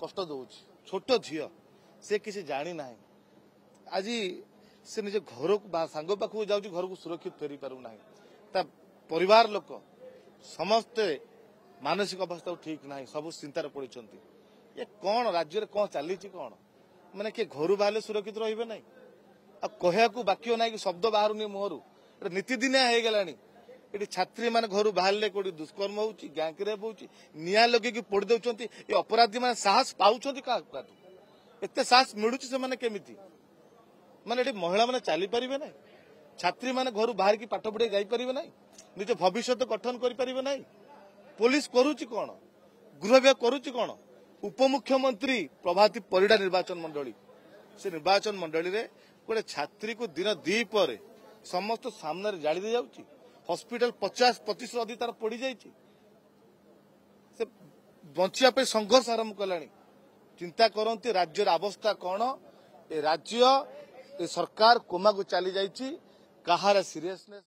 कष्ट दौर छोट झील से किसी जानी ना आज से निज घर सांग पाखक जाऊँ घर को सुरक्षित फेरी पारना परिवार लोक समस्ते मानसिक अवस्था ठीक ना सब चिंतार पड़ी ये कौन राज्य कौन चली कौन मैंने किए घर बाहर सुरक्षित रे ना कहया बाक्य ना कि शब्द बाहर मुहर नीतिदिनिया हो गला ये छात्री मान घर बाहर कौटी दुष्कर्म हो गैंग रेप हो निआ लगे पोड़ दौरान ये अपराधी मैंने साहस पाँच एत साहस मिलूँ से केमिति माने महिला मैंने चली पारे ना छात्री मैंने घर बाहर की पाठ पढ़े जापर ना निज भविष्य गठन करें पुलिस करुच्ची कौन गृह विभाग करुच्ची कौन उपमुख्यमंत्री प्रभाती परिडा निर्वाचन मंडली से निर्वाचन मंडली रे गोटे छात्री को दिन दी पर समस्त सामने जाली दे जाउची हॉस्पिटल 50-25 अधिक तार पड़ जाए से बचिया संघर्ष आरंभ कलानी चिंता करती राज्यर अवस्था कौन ए राज्य ए सरकार कोमा को चली जाइए कहार सीरियसनेस